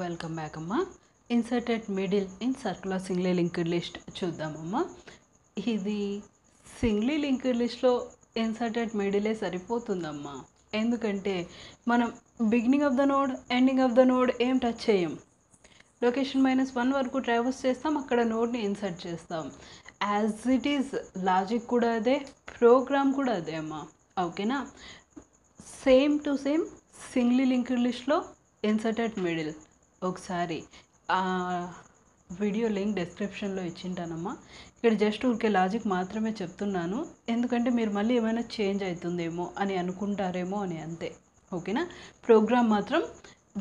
Welcome back అమ్మా. Inserted middle in circular singly linked list చూద్దామమ్మా. ఇది సింగ్లీ లింక్డ్ లిస్ట్లో ఇన్సర్టెడ్ మిడిలే సరిపోతుందమ్మా. ఎందుకంటే మనం beginning of the node ending of the node ఏం టచ్ చేయం. లొకేషన్ -1 వరకు ట్రావర్స్ చేస్తాం, అక్కడ నోడ్ని ఇన్సర్ట్ చేస్తాం. యాజ్ ఇట్ ఈజ్ లాజిక్ కూడా అదే, ప్రోగ్రామ్ కూడా అదే అమ్మా. ఓకేనా? సేమ్ టు సేమ్ సింగ్లీ లింక్డ్ లిస్ట్లో ఇన్సర్టెడ్ మిడిల్ ఒకసారి వీడియో లింక్ డిస్క్రిప్షన్లో ఇచ్చింటానమ్మా. ఇక్కడ జస్ట్ ఊరికే లాజిక్ మాత్రమే చెప్తున్నాను, ఎందుకంటే మీరు మళ్ళీ ఏమైనా చేంజ్ అవుతుందేమో అని అనుకుంటారేమో అని, అంతే. ఓకేనా? ప్రోగ్రామ్ మాత్రం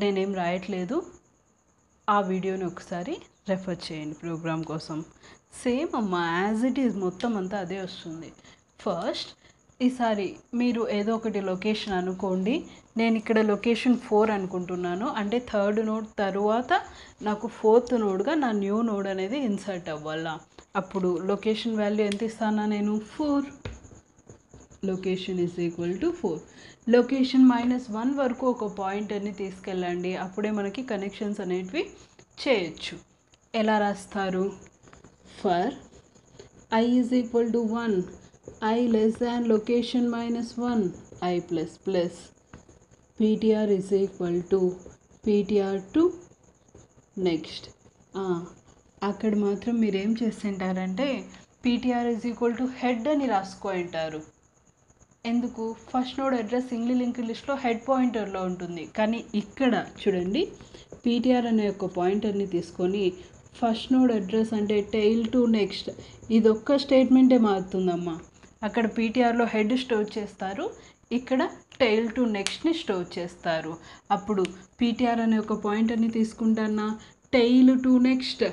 నేనేం రాయట్లేదు, ఆ వీడియోని ఒకసారి రెఫర్ చేయండి ప్రోగ్రామ్ కోసం. సేమ్ అమ్మా, యాజ్ ఇట్ ఈజ్ మొత్తం అంతా అదే వస్తుంది. ఫస్ట్ ఈసారి మీరు ఏదో ఒకటి లొకేషన్ అనుకోండి. నేను ఇక్కడ లొకేషన్ 4 అనుకుంటున్నాను, అంటే థర్డ్ నోడ్ తరువాత నాకు ఫోర్త్ నోడ్గా నా న్యూ నోడ్ అనేది ఇన్సర్ట్ అవ్వాలా. అప్పుడు లొకేషన్ వాల్యూ ఎంత ఇస్తానా నేను? 4. Location is equal to 4. Location -1 వరకు ఒక పాయింటర్ని తీసుకెళ్ళండి, అప్పుడే మనకి కనెక్షన్స్ అనేటివి చేయొచ్చు. ఎలా రాస్తారు? For I is equal to 1, I less than location -1, I plus plus ptr is equal to ptr to next. అక్కడ మాత్రం మీరు ఏం చేస్తుంటారంటే ptr is equal to head అని రాసుకుంటారు. ఎందుకు? ఫస్ట్ నోడ్ అడ్రస్ సింగ్లీ లింక్డ్ లిస్ట్లో హెడ్ పాయింటర్లో ఉంటుంది, కానీ ఇక్కడ చూడండి ptr అనే ఒక పాయింటర్ని తీసుకొని ఫస్ట్ నోడ్ అడ్రస్ అంటే టెయిల్ టు నెక్స్ట్, ఇది ఒక్క స్టేట్మెంటే మారుతుందమ్మా. అక్కడ ptrలో హెడ్ స్టోర్ చేస్తారు, ఇక్కడ టెయిల్ టు నెక్స్ట్ని స్టోర్ చేస్తారు. అప్పుడు ptr అనే ఒక పాయింటర్ని తీసుకుంటానా, టెయిల్ టు నెక్స్ట్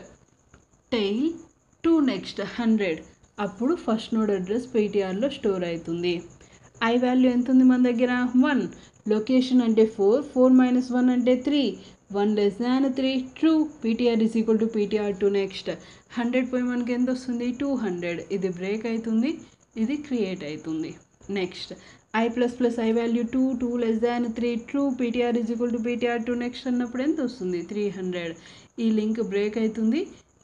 100, అప్పుడు ఫస్ట్ నోడ్ అడ్రస్ ptrలో స్టోర్ అవుతుంది. I వాల్యూ ఎంత ఉంది మన దగ్గర? 1. లొకేషన్ అంటే 4, 4 - 1 అంటే 3, 1 less than 3, true. ptr is equal to ptr to next. 100 పోయి మనకి ఎంత వస్తుంది? 200. ఇది బ్రేక్ అవుతుంది, ఇది క్రియేట్ అవుతుంది. Next I plus plus I value 2, 2 less than 3, true. ptr is equal to ptr to next అన్నప్పుడు ఎంత వస్తుంది? 300. ఈ లింక్ బ్రేక్ అవుతుంది,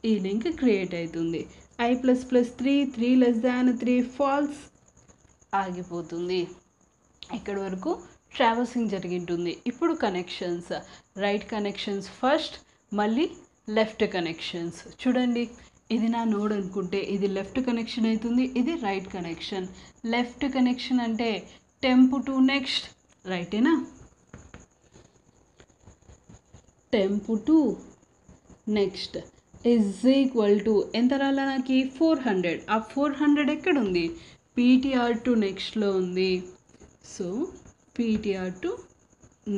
ఈ లింక్ క్రియేట్ అవుతుంది. I plus plus 3, 3 less than 3, false, ఆగిపోతుంది. ఇక్కడ వరకు ట్రావర్సింగ్ జరిగింటుంది. ఇప్పుడు కనెక్షన్స్, రైట్ కనెక్షన్స్ ఫస్ట్, మళ్ళీ లెఫ్ట్ కనెక్షన్స్. చూడండి, ఇది నా నోడ్ అనుకుంటే ఇది లెఫ్ట్ కనెక్షన్ అవుతుంది, ఇది రైట్ కనెక్షన్. లెఫ్ట్ కనెక్షన్ అంటే టెంప్ టు నెక్స్ట్, రైటేనా? Temp to next is equal to ఎంత రాలా నాకు? 400. ఆ 400 ఎక్కడుంది? ptr టు నెక్స్ట్లో ఉంది. సో ptr టు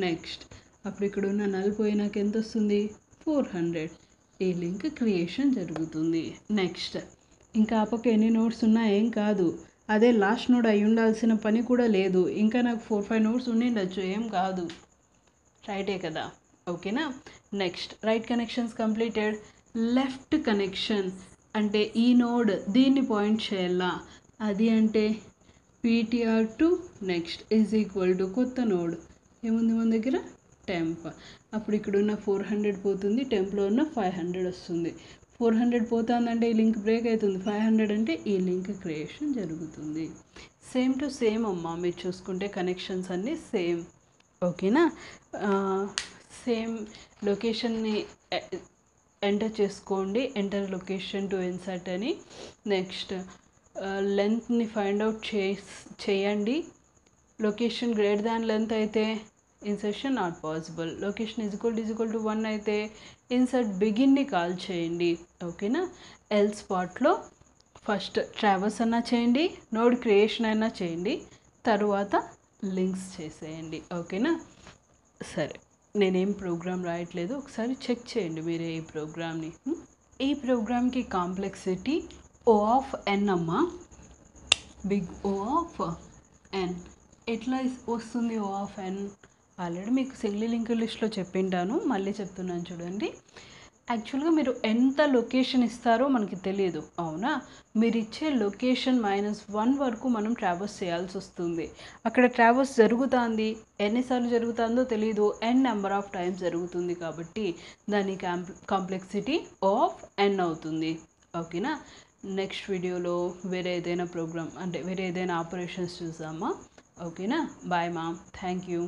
నెక్స్ట్, అప్పుడు ఇక్కడ ఉన్న నల్ పోయి నాకు ఎంత వస్తుంది? 400. ఈ లింక్ క్రియేషన్ జరుగుతుంది. నెక్స్ట్ ఇంకా ఆ పక్క ఎన్ని నోట్స్ ఉన్నా ఏం కాదు, అదే లాస్ట్ నోడ్ అయి ఉండాల్సిన పని కూడా లేదు. ఇంకా నాకు 4-5 నోట్స్ ఉండిండొచ్చు, ఏం కాదు, రైటే కదా? ఓకేనా? Next right connections completed. Left connection అంటే ఈ నోడ్ దీన్ని పాయింట్ చేయాలా, అది అంటే ptr to next is equal to కొత్త నోడ్ ఏముంది మన దగ్గర? టెంప్. అప్పుడు ఇక్కడ ఉన్న 400 పోతుంది, టెంప్లో ఉన్న 500 వస్తుంది. 400 పోతుందంటే ఈ లింక్ బ్రేక్ అవుతుంది, 500 అంటే ఈ లింక్ క్రియేషన్ జరుగుతుంది. సేమ్ టు సేమ్ అమ్మా, మీరు చూసుకుంటే కనెక్షన్స్ అన్నీ సేమ్. ఓకేనా? సేమ్ లొకేషన్ని ఎంటర్ చేసుకోండి, ఎంటర్ లొకేషన్ టు ఇన్సర్ట్ అని. నెక్స్ట్ లెంత్ని ఫైండ్ అవుట్ చేయండి. లొకేషన్ గ్రేటర్ దాన్ లెంత్ అయితే insertion not possible. Location is equal to 1 అయితే ఇన్సర్ట్ బిగిన్ని కాల్ చేయండి. ఓకేనా? ఎల్ స్పాట్లో ఫస్ట్ ట్రావర్స్ అన్నా చేయండి, నోడ్ క్రియేషన్ అయినా చేయండి, తరువాత లింక్స్ చేసేయండి. ఓకేనా? సరే, నేనేం ప్రోగ్రామ్ రాయట్లేదు, ఒకసారి చెక్ చేయండి మీరే ఈ ప్రోగ్రామ్ని. ఈ ప్రోగ్రామ్కి కాంప్లెక్సిటీ O ఆఫ్ n అమ్మా, బిగ్ O ఆఫ్ n. ఎట్లా వస్తుంది O ఆఫ్ n? ఆల్రెడీ మీకు సింగ్లీ లింక్డ్ లిస్ట్లో చెప్పింటాను, మళ్ళీ చెప్తున్నాను చూడండి. యాక్చువల్గా మీరు ఎంత లొకేషన్ ఇస్తారో మనకి తెలియదు, అవునా? మీరు ఇచ్చే లొకేషన్ -1 వరకు మనం ట్రావర్స్ చేయాల్సి వస్తుంది. అక్కడ ట్రావర్స్ జరుగుతుంది, ఎన్నిసార్లు జరుగుతుందో తెలియదు, నెంబర్ ఆఫ్ టైమ్స్ జరుగుతుంది, కాబట్టి దాని కాంప్లెక్సిటీ ఆఫ్ n అవుతుంది. ఓకేనా? నెక్స్ట్ వీడియోలో వేరే ఏదైనా ప్రోగ్రామ్ అంటే వేరే ఏదైనా ఆపరేషన్స్ చూసామా? ఓకేనా? Bye ma'am, thank you.